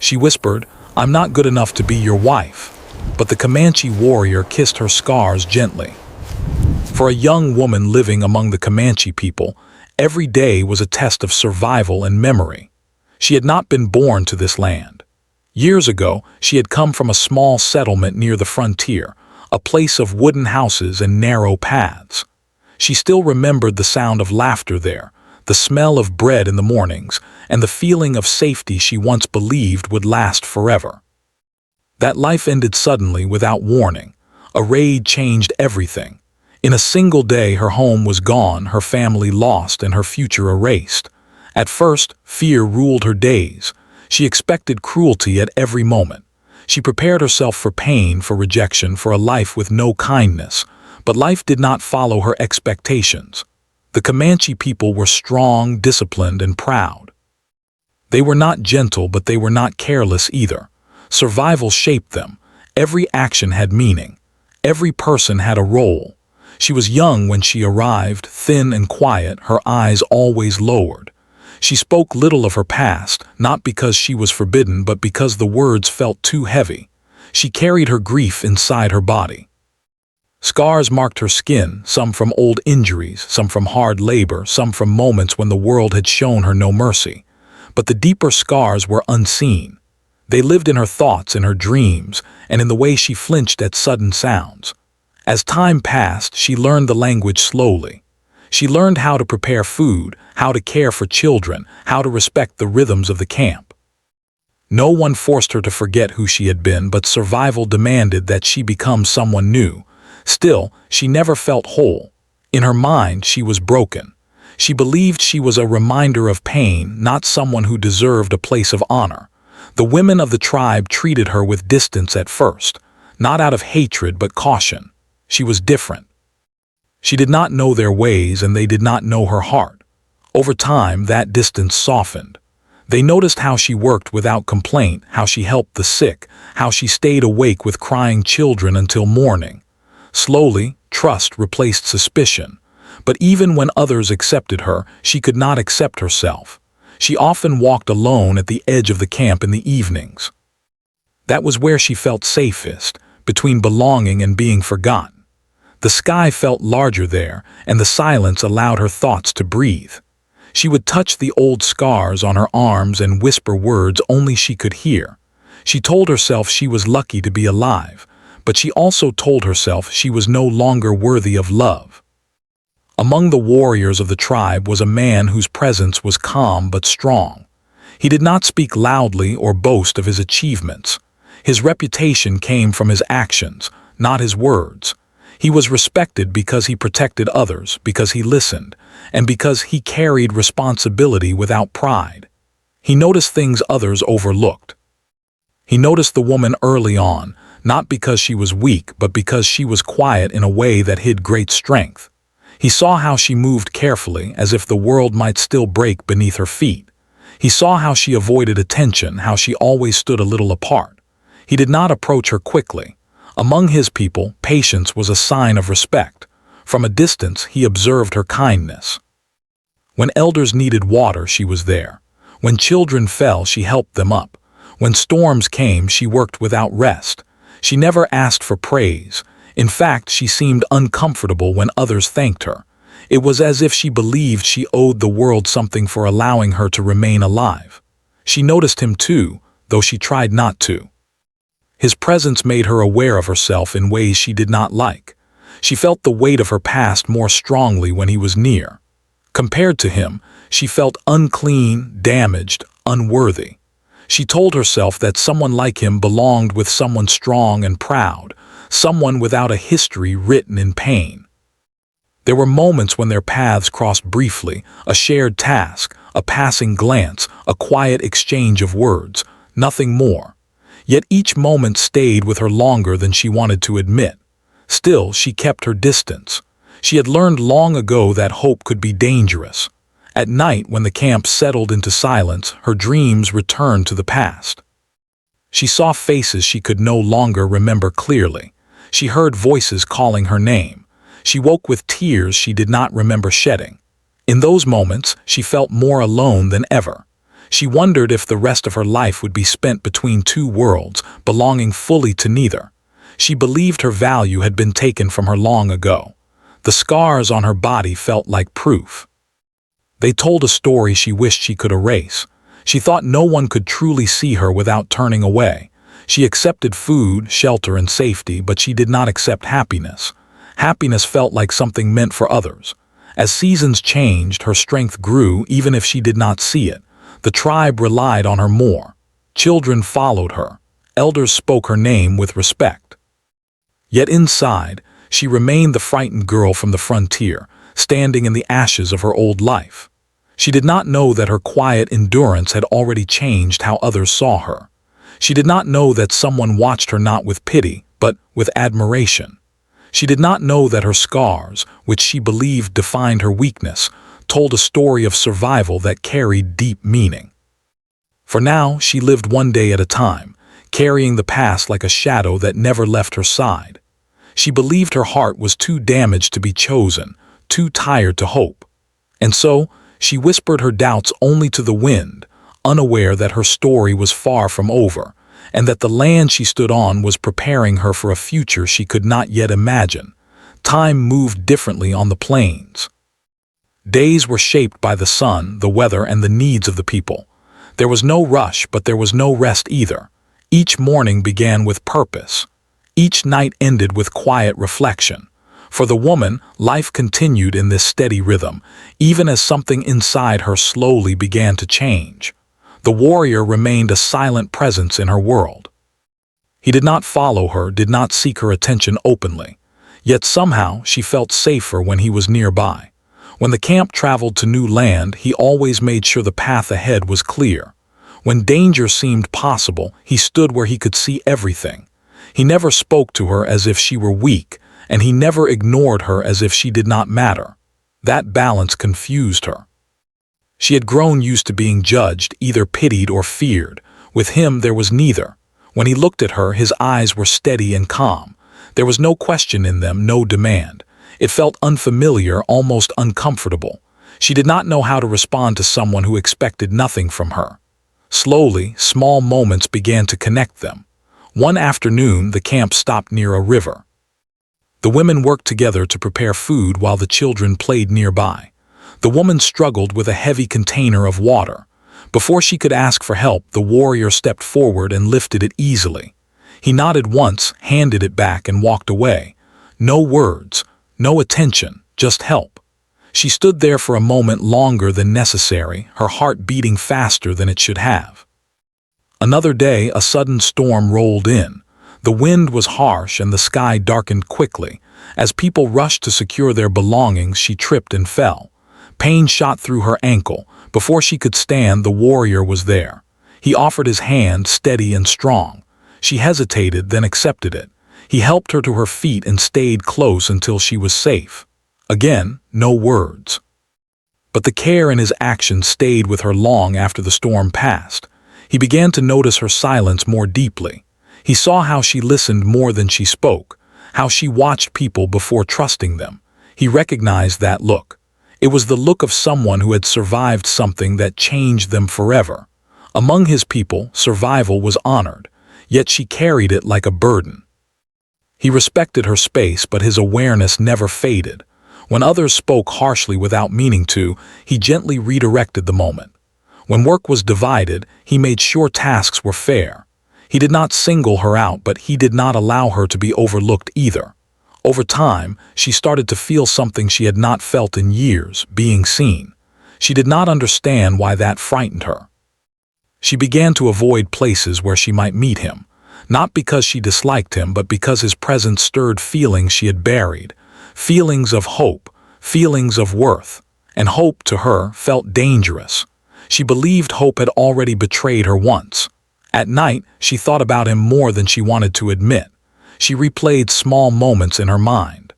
She whispered, "I'm not good enough to be your wife." But the Comanche warrior kissed her scars gently. For a young woman living among the Comanche people, every day was a test of survival and memory. She had not been born to this land. Years ago, she had come from a small settlement near the frontier, a place of wooden houses and narrow paths. She still remembered the sound of laughter there, the smell of bread in the mornings, and the feeling of safety she once believed would last forever. That life ended suddenly without warning. A raid changed everything. In a single day, her home was gone, her family lost, and her future erased. At first, fear ruled her days. She expected cruelty at every moment. She prepared herself for pain, for rejection, for a life with no kindness. But life did not follow her expectations. The Comanche people were strong, disciplined, and proud. They were not gentle, but they were not careless either. Survival shaped them. Every action had meaning. Every person had a role. She was young when she arrived, thin and quiet, her eyes always lowered. She spoke little of her past, not because she was forbidden, but because the words felt too heavy. She carried her grief inside her body. Scars marked her skin, some from old injuries, some from hard labor, some from moments when the world had shown her no mercy. But the deeper scars were unseen. They lived in her thoughts, in her dreams, and in the way she flinched at sudden sounds. As time passed, she learned the language slowly. She learned how to prepare food, how to care for children, how to respect the rhythms of the camp. No one forced her to forget who she had been, but survival demanded that she become someone new. Still, she never felt whole. In her mind, she was broken. She believed she was a reminder of pain, not someone who deserved a place of honor. The women of the tribe treated her with distance at first, not out of hatred but caution. She was different. She did not know their ways, and they did not know her heart. Over time, that distance softened. They noticed how she worked without complaint, how she helped the sick, how she stayed awake with crying children until morning. Slowly, trust replaced suspicion. But even when others accepted her, she could not accept herself. She often walked alone at the edge of the camp in the evenings. That was where she felt safest, between belonging and being forgotten. The sky felt larger there, and the silence allowed her thoughts to breathe. She would touch the old scars on her arms and whisper words only she could hear. She told herself she was lucky to be alive, but she also told herself she was no longer worthy of love. Among the warriors of the tribe was a man whose presence was calm but strong. He did not speak loudly or boast of his achievements. His reputation came from his actions, not his words. He was respected because he protected others, because he listened, and because he carried responsibility without pride. He noticed things others overlooked. He noticed the woman early on, not because she was weak, but because she was quiet in a way that hid great strength. He saw how she moved carefully, as if the world might still break beneath her feet. He saw how she avoided attention, how she always stood a little apart. He did not approach her quickly. Among his people, patience was a sign of respect. From a distance, he observed her kindness. When elders needed water, she was there. When children fell, she helped them up. When storms came, she worked without rest. She never asked for praise. In fact, she seemed uncomfortable when others thanked her. It was as if she believed she owed the world something for allowing her to remain alive. She noticed him too, though she tried not to. His presence made her aware of herself in ways she did not like. She felt the weight of her past more strongly when he was near. Compared to him, she felt unclean, damaged, unworthy. She told herself that someone like him belonged with someone strong and proud, someone without a history written in pain. There were moments when their paths crossed briefly, a shared task, a passing glance, a quiet exchange of words, nothing more. Yet each moment stayed with her longer than she wanted to admit. Still, she kept her distance. She had learned long ago that hope could be dangerous. At night, when the camp settled into silence, her dreams returned to the past. She saw faces she could no longer remember clearly. She heard voices calling her name. She woke with tears she did not remember shedding. In those moments, she felt more alone than ever. She wondered if the rest of her life would be spent between two worlds, belonging fully to neither. She believed her value had been taken from her long ago. The scars on her body felt like proof. They told a story she wished she could erase. She thought no one could truly see her without turning away. She accepted food, shelter, and safety, but she did not accept happiness. Happiness felt like something meant for others. As seasons changed, her strength grew even if she did not see it. The tribe relied on her more. Children followed her. Elders spoke her name with respect. Yet inside, she remained the frightened girl from the frontier, standing in the ashes of her old life. She did not know that her quiet endurance had already changed how others saw her. She did not know that someone watched her not with pity, but with admiration. She did not know that her scars, which she believed defined her weakness, told a story of survival that carried deep meaning. For now, she lived one day at a time, carrying the past like a shadow that never left her side. She believed her heart was too damaged to be chosen, too tired to hope. And so, she whispered her doubts only to the wind, unaware that her story was far from over, and that the land she stood on was preparing her for a future she could not yet imagine. Time moved differently on the plains. Days were shaped by the sun, the weather, and the needs of the people. There was no rush, but there was no rest either. Each morning began with purpose. Each night ended with quiet reflection. For the woman, life continued in this steady rhythm, even as something inside her slowly began to change. The warrior remained a silent presence in her world. He did not follow her, did not seek her attention openly. Yet somehow she felt safer when he was nearby. When the camp traveled to new land, he always made sure the path ahead was clear. When danger seemed possible, he stood where he could see everything. He never spoke to her as if she were weak, and he never ignored her as if she did not matter. That balance confused her. She had grown used to being judged, either pitied or feared. With him there was neither. When he looked at her, his eyes were steady and calm. There was no question in them, no demand. It felt unfamiliar, almost uncomfortable. She did not know how to respond to someone who expected nothing from her. Slowly, small moments began to connect them. One afternoon, the camp stopped near a river. The women worked together to prepare food while the children played nearby. The woman struggled with a heavy container of water. Before she could ask for help, the warrior stepped forward and lifted it easily. He nodded once, handed it back, and walked away. No words, no attention, just help. She stood there for a moment longer than necessary, her heart beating faster than it should have. Another day, a sudden storm rolled in. The wind was harsh and the sky darkened quickly. As people rushed to secure their belongings, she tripped and fell. Pain shot through her ankle. Before she could stand, the warrior was there. He offered his hand, steady and strong. She hesitated, then accepted it. He helped her to her feet and stayed close until she was safe. Again, no words. But the care in his actions stayed with her long after the storm passed. He began to notice her silence more deeply. He saw how she listened more than she spoke, how she watched people before trusting them. He recognized that look. It was the look of someone who had survived something that changed them forever. Among his people, survival was honored, yet she carried it like a burden. He respected her space, but his awareness never faded. When others spoke harshly without meaning to, he gently redirected the moment. When work was divided, he made sure tasks were fair. He did not single her out, but he did not allow her to be overlooked either. Over time, she started to feel something she had not felt in years, being seen. She did not understand why that frightened her. She began to avoid places where she might meet him, not because she disliked him, but because his presence stirred feelings she had buried, feelings of hope, feelings of worth, and hope to her felt dangerous. She believed hope had already betrayed her once. At night, she thought about him more than she wanted to admit. She replayed small moments in her mind.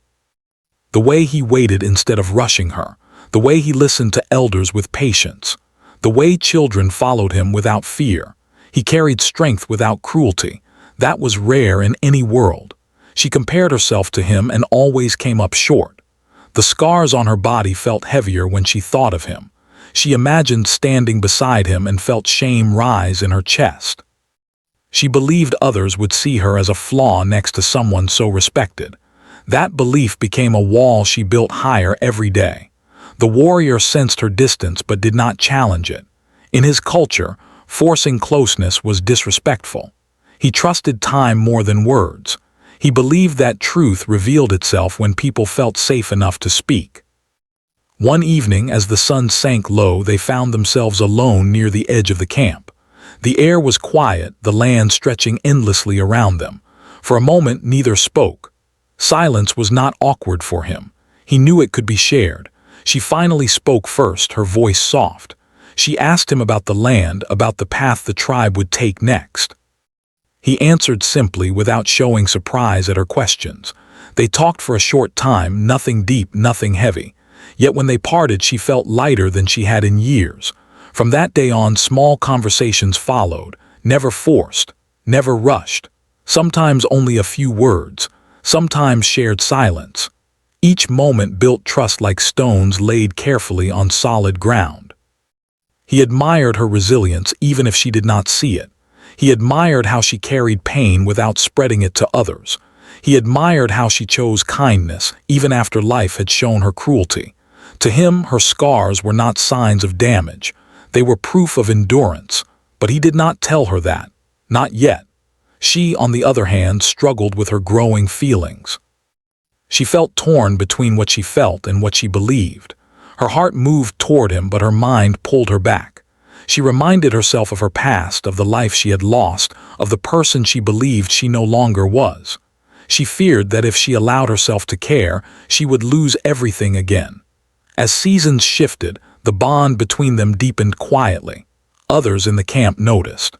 The way he waited instead of rushing her, the way he listened to elders with patience, the way children followed him without fear. He carried strength without cruelty. That was rare in any world. She compared herself to him and always came up short. The scars on her body felt heavier when she thought of him. She imagined standing beside him and felt shame rise in her chest. She believed others would see her as a flaw next to someone so respected. That belief became a wall she built higher every day. The warrior sensed her distance but did not challenge it. In his culture, forcing closeness was disrespectful. He trusted time more than words. He believed that truth revealed itself when people felt safe enough to speak. One evening, as the sun sank low, they found themselves alone near the edge of the camp. The air was quiet, the land stretching endlessly around them. For a moment, neither spoke. Silence was not awkward for him. He knew it could be shared. She finally spoke first, her voice soft. She asked him about the land, about the path the tribe would take next. He answered simply, without showing surprise at her questions. They talked for a short time, nothing deep, nothing heavy. Yet when they parted, she felt lighter than she had in years. From that day on, small conversations followed, never forced, never rushed. Sometimes only a few words, sometimes shared silence. Each moment built trust like stones laid carefully on solid ground. He admired her resilience even if she did not see it. He admired how she carried pain without spreading it to others. He admired how she chose kindness even after life had shown her cruelty. To him, her scars were not signs of damage. They were proof of endurance, but he did not tell her that. Not yet. She, on the other hand, struggled with her growing feelings. She felt torn between what she felt and what she believed. Her heart moved toward him, but her mind pulled her back. She reminded herself of her past, of the life she had lost, of the person she believed she no longer was. She feared that if she allowed herself to care, she would lose everything again. As seasons shifted, the bond between them deepened quietly. Others in the camp noticed.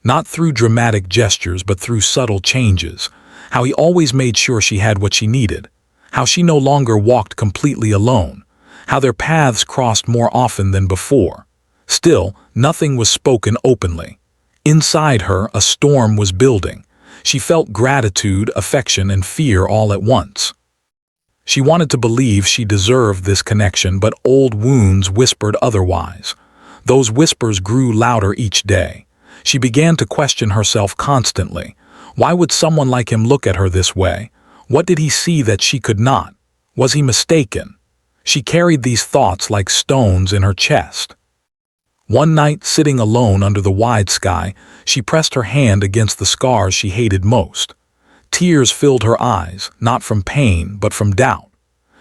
Not through dramatic gestures, but through subtle changes. How he always made sure she had what she needed. How she no longer walked completely alone. How their paths crossed more often than before. Still, nothing was spoken openly. Inside her, a storm was building. She felt gratitude, affection, and fear all at once. She wanted to believe she deserved this connection, but old wounds whispered otherwise. Those whispers grew louder each day. She began to question herself constantly. Why would someone like him look at her this way? What did he see that she could not? Was he mistaken? She carried these thoughts like stones in her chest. One night, sitting alone under the wide sky, she pressed her hand against the scars she hated most. Tears filled her eyes, not from pain, but from doubt.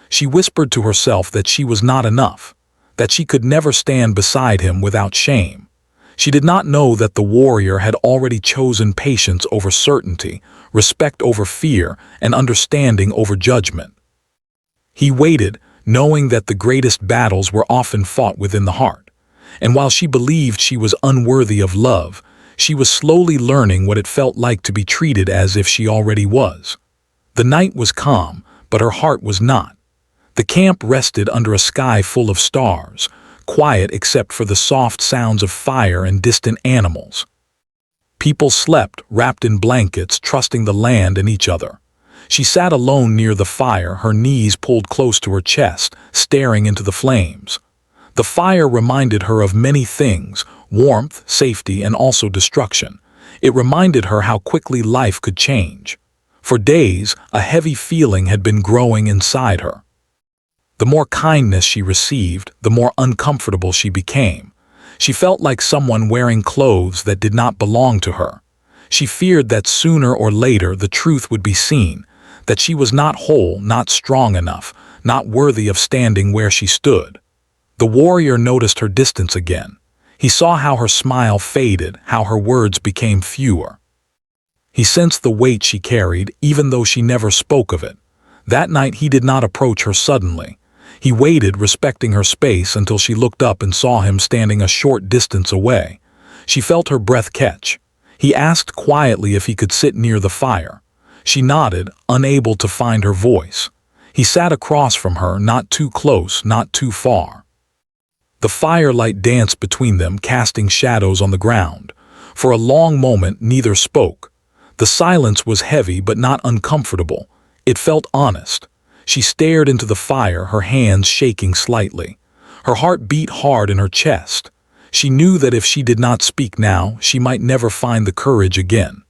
She whispered to herself that she was not enough, that she could never stand beside him without shame. She did not know that the warrior had already chosen patience over certainty, respect over fear, and understanding over judgment. He waited, knowing that the greatest battles were often fought within the heart. And while she believed she was unworthy of love, she was slowly learning what it felt like to be treated as if she already was. The night was calm, but her heart was not. The camp rested under a sky full of stars, quiet except for the soft sounds of fire and distant animals. People slept, wrapped in blankets, trusting the land and each other. She sat alone near the fire, her knees pulled close to her chest, staring into the flames. The fire reminded her of many things: warmth, safety, and also destruction. It reminded her how quickly life could change. For days, a heavy feeling had been growing inside her. The more kindness she received, the more uncomfortable she became. She felt like someone wearing clothes that did not belong to her. She feared that sooner or later the truth would be seen, that she was not whole, not strong enough, not worthy of standing where she stood. The warrior noticed her distance again. He saw how her smile faded, how her words became fewer. He sensed the weight she carried, even though she never spoke of it. That night he did not approach her suddenly. He waited, respecting her space, until she looked up and saw him standing a short distance away. She felt her breath catch. He asked quietly if he could sit near the fire. She nodded, unable to find her voice. He sat across from her, not too close, not too far. The firelight danced between them, casting shadows on the ground. For a long moment, neither spoke. The silence was heavy but not uncomfortable. It felt honest. She stared into the fire, her hands shaking slightly. Her heart beat hard in her chest. She knew that if she did not speak now, she might never find the courage again.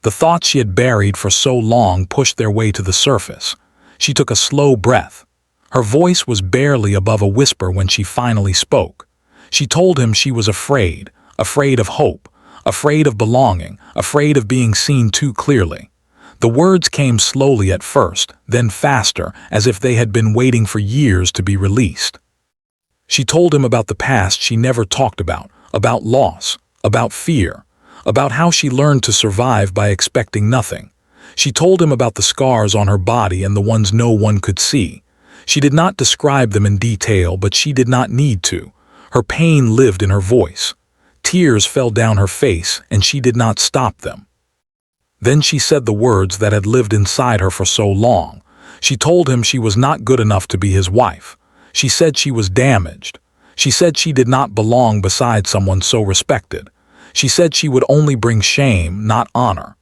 The thoughts she had buried for so long pushed their way to the surface. She took a slow breath. Her voice was barely above a whisper when she finally spoke. She told him she was afraid, afraid of hope, afraid of belonging, afraid of being seen too clearly. The words came slowly at first, then faster, as if they had been waiting for years to be released. She told him about the past she never talked about loss, about fear, about how she learned to survive by expecting nothing. She told him about the scars on her body and the ones no one could see. She did not describe them in detail, but she did not need to. Her pain lived in her voice. Tears fell down her face, and she did not stop them. Then she said the words that had lived inside her for so long. She told him she was not good enough to be his wife. She said she was damaged. She said she did not belong beside someone so respected. She said she would only bring shame, not honor.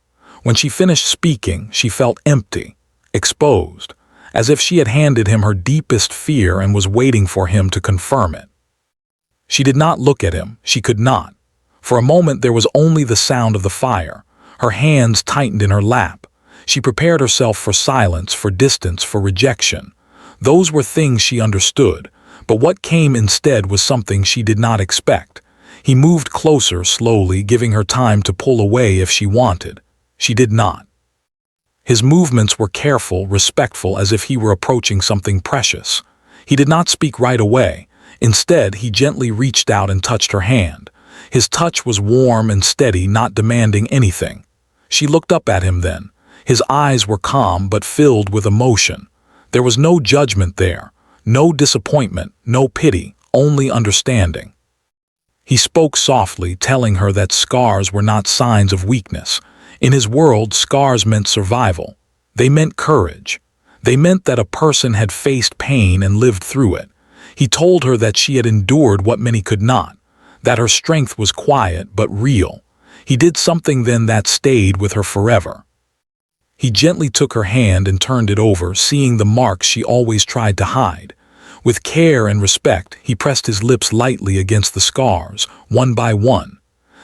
When she finished speaking, she felt empty, exposed, as if she had handed him her deepest fear and was waiting for him to confirm it. She did not look at him. She could not. For a moment there was only the sound of the fire. Her hands tightened in her lap. She prepared herself for silence, for distance, for rejection. Those were things she understood, but what came instead was something she did not expect. He moved closer slowly, giving her time to pull away if she wanted. She did not. His movements were careful, respectful, as if he were approaching something precious. He did not speak right away. Instead, he gently reached out and touched her hand. His touch was warm and steady, not demanding anything. She looked up at him then. His eyes were calm but filled with emotion. There was no judgment there, no disappointment, no pity, only understanding. He spoke softly, telling her that scars were not signs of weakness. In his world, scars meant survival. They meant courage. They meant that a person had faced pain and lived through it. He told her that she had endured what many could not, that her strength was quiet but real. He did something then that stayed with her forever. He gently took her hand and turned it over, seeing the marks she always tried to hide. With care and respect, he pressed his lips lightly against the scars, one by one.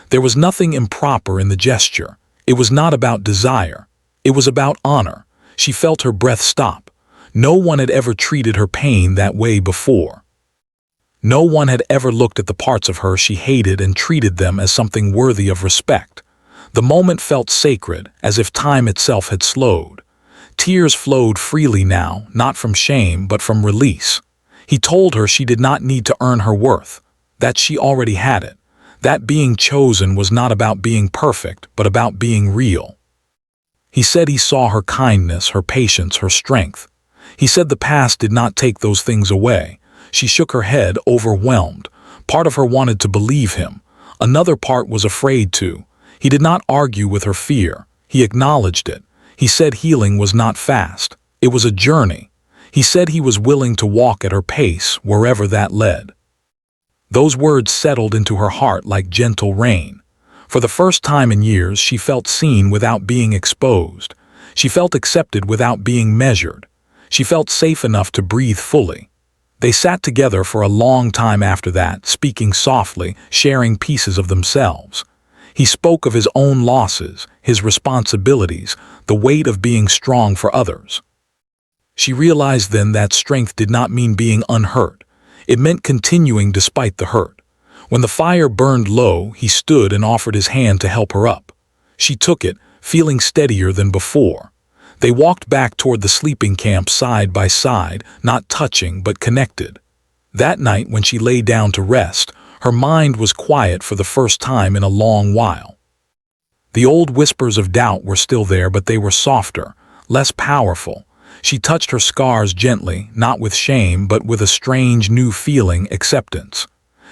There was nothing improper in the gesture. It was not about desire. It was about honor. She felt her breath stop. No one had ever treated her pain that way before. No one had ever looked at the parts of her she hated and treated them as something worthy of respect. The moment felt sacred, as if time itself had slowed. Tears flowed freely now, not from shame but from release. He told her she did not need to earn her worth, that she already had it, that being chosen was not about being perfect but about being real. He said he saw her kindness, her patience, her strength. He said the past did not take those things away. She shook her head, overwhelmed. Part of her wanted to believe him. Another part was afraid to. He did not argue with her fear. He acknowledged it. He said healing was not fast. It was a journey. He said he was willing to walk at her pace, wherever that led. Those words settled into her heart like gentle rain. For the first time in years, she felt seen without being exposed. She felt accepted without being measured. She felt safe enough to breathe fully. They sat together for a long time after that, speaking softly, sharing pieces of themselves. He spoke of his own losses, his responsibilities, the weight of being strong for others. She realized then that strength did not mean being unhurt. It meant continuing despite the hurt. When the fire burned low, he stood and offered his hand to help her up. She took it, feeling steadier than before. They walked back toward the sleeping camp side by side, not touching but connected. That night, when she lay down to rest, her mind was quiet for the first time in a long while. The old whispers of doubt were still there, but they were softer, less powerful. She touched her scars gently, not with shame, but with a strange new feeling, acceptance.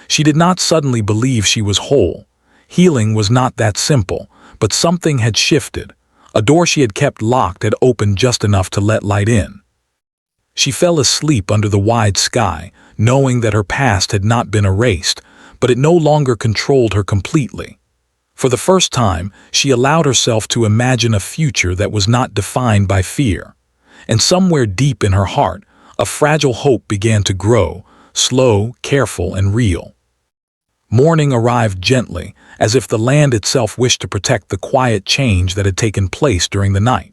She did not suddenly believe she was whole. Healing was not that simple, but something had shifted. A door she had kept locked had opened just enough to let light in. She fell asleep under the wide sky, knowing that her past had not been erased, but it no longer controlled her completely. For the first time, she allowed herself to imagine a future that was not defined by fear. And somewhere deep in her heart, a fragile hope began to grow, slow, careful, and real. Morning arrived gently, as if the land itself wished to protect the quiet change that had taken place during the night.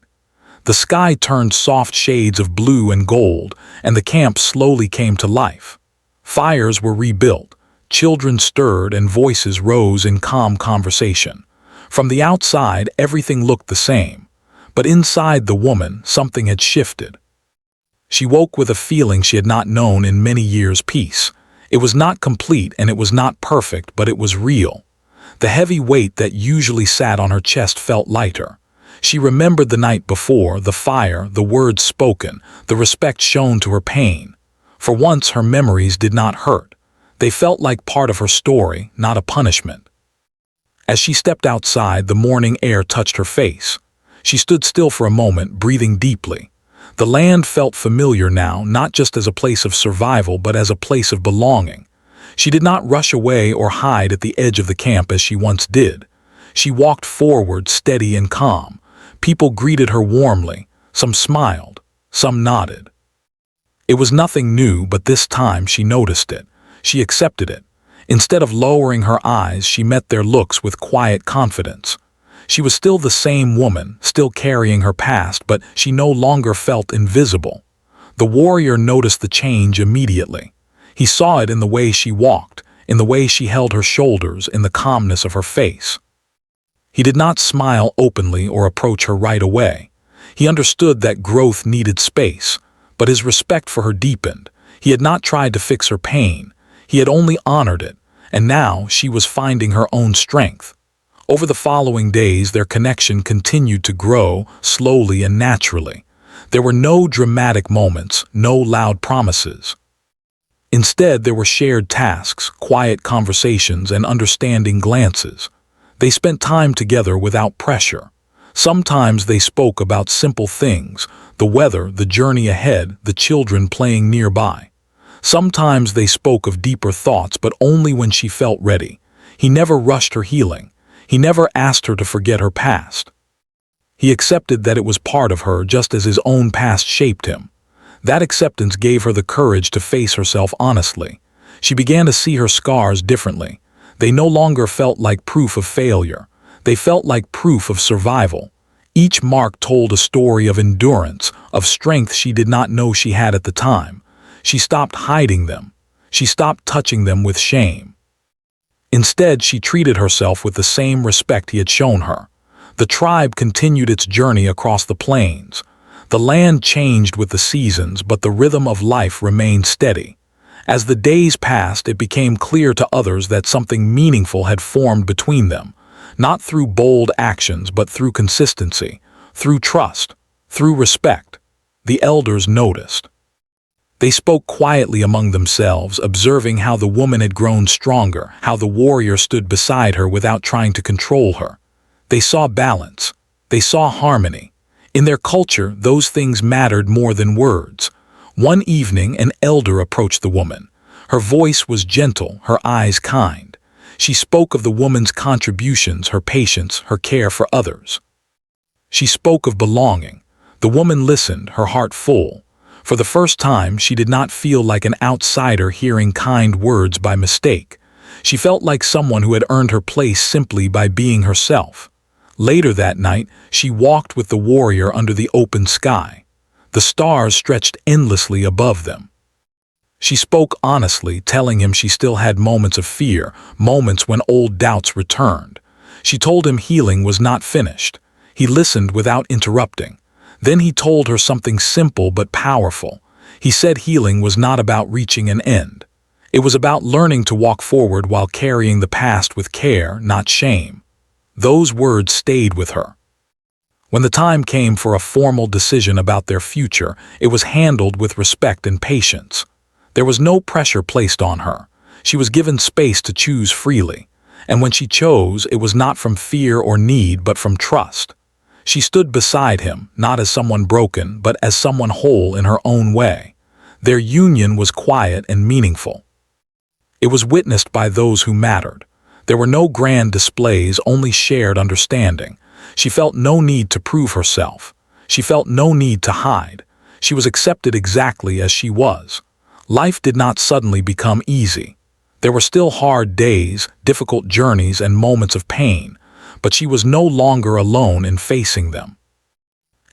The sky turned soft shades of blue and gold, and the camp slowly came to life. Fires were rebuilt, children stirred, and voices rose in calm conversation. From the outside, everything looked the same, but inside the woman, something had shifted. She woke with a feeling she had not known in many years' peace. It was not complete and it was not perfect, but it was real. The heavy weight that usually sat on her chest felt lighter. She remembered the night before, the fire, the words spoken, the respect shown to her pain. For once her memories did not hurt. They felt like part of her story, not a punishment. As she stepped outside, the morning air touched her face. She stood still for a moment, breathing deeply. The land felt familiar now, not just as a place of survival, but as a place of belonging. She did not rush away or hide at the edge of the camp as she once did. She walked forward, steady and calm. People greeted her warmly. Some smiled, some nodded. It was nothing new, but this time she noticed it. She accepted it. Instead of lowering her eyes, she met their looks with quiet confidence. She was still the same woman, still carrying her past, but she no longer felt invisible. The warrior noticed the change immediately. He saw it in the way she walked, in the way she held her shoulders, in the calmness of her face. He did not smile openly or approach her right away. He understood that growth needed space, but his respect for her deepened. He had not tried to fix her pain. He had only honored it, and now she was finding her own strength. Over the following days, their connection continued to grow, slowly and naturally. There were no dramatic moments, no loud promises. Instead, there were shared tasks, quiet conversations, and understanding glances. They spent time together without pressure. Sometimes they spoke about simple things, the weather, the journey ahead, the children playing nearby. Sometimes they spoke of deeper thoughts, but only when she felt ready. He never rushed her healing. He never asked her to forget her past. He accepted that it was part of her, just as his own past shaped him. That acceptance gave her the courage to face herself honestly. She began to see her scars differently. They no longer felt like proof of failure. They felt like proof of survival. Each mark told a story of endurance, of strength she did not know she had at the time. She stopped hiding them. She stopped touching them with shame. Instead, she treated herself with the same respect he had shown her. The tribe continued its journey across the plains. The land changed with the seasons, but the rhythm of life remained steady. As the days passed, it became clear to others that something meaningful had formed between them, not through bold actions, but through consistency, through trust, through respect. The elders noticed. They spoke quietly among themselves, observing how the woman had grown stronger, how the warrior stood beside her without trying to control her. They saw balance. They saw harmony. In their culture, those things mattered more than words. One evening, an elder approached the woman. Her voice was gentle, her eyes kind. She spoke of the woman's contributions, her patience, her care for others. She spoke of belonging. The woman listened, her heart full. For the first time, she did not feel like an outsider hearing kind words by mistake. She felt like someone who had earned her place simply by being herself. Later that night, she walked with the warrior under the open sky. The stars stretched endlessly above them. She spoke honestly, telling him she still had moments of fear, moments when old doubts returned. She told him healing was not finished. He listened without interrupting. Then he told her something simple but powerful. He said healing was not about reaching an end. It was about learning to walk forward while carrying the past with care, not shame. Those words stayed with her. When the time came for a formal decision about their future, it was handled with respect and patience. There was no pressure placed on her. She was given space to choose freely. And when she chose, it was not from fear or need, but from trust. She stood beside him, not as someone broken, but as someone whole in her own way. Their union was quiet and meaningful. It was witnessed by those who mattered. There were no grand displays, only shared understanding. She felt no need to prove herself. She felt no need to hide. She was accepted exactly as she was. Life did not suddenly become easy. There were still hard days, difficult journeys, and moments of pain, but she was no longer alone in facing them.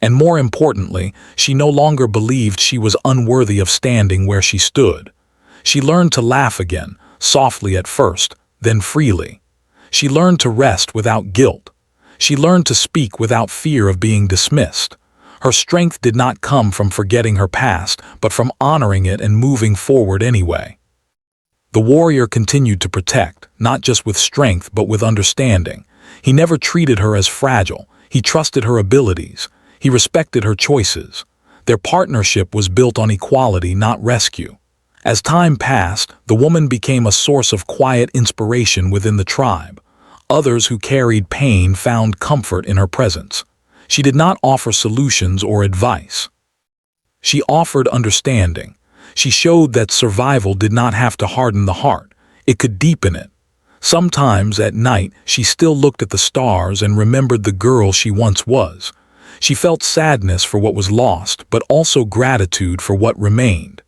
And more importantly, she no longer believed she was unworthy of standing where she stood. She learned to laugh again, softly at first, then freely. She learned to rest without guilt. She learned to speak without fear of being dismissed. Her strength did not come from forgetting her past, but from honoring it and moving forward anyway. The warrior continued to protect, not just with strength but with understanding. He never treated her as fragile. He trusted her abilities. He respected her choices. Their partnership was built on equality, not rescue. As time passed, the woman became a source of quiet inspiration within the tribe. Others who carried pain found comfort in her presence. She did not offer solutions or advice. She offered understanding. She showed that survival did not have to harden the heart. It could deepen it. Sometimes at night, she still looked at the stars and remembered the girl she once was. She felt sadness for what was lost, but also gratitude for what remained.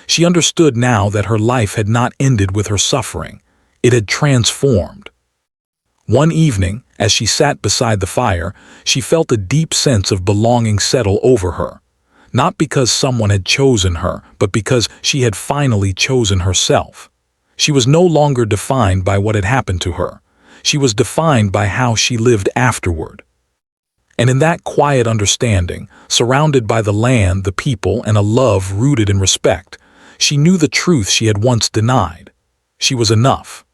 She understood now that her life had not ended with her suffering. It had transformed. One evening, as she sat beside the fire, she felt a deep sense of belonging settle over her. Not because someone had chosen her, but because she had finally chosen herself. She was no longer defined by what had happened to her. She was defined by how she lived afterward. And in that quiet understanding, surrounded by the land, the people, and a love rooted in respect, she knew the truth she had once denied. She was enough.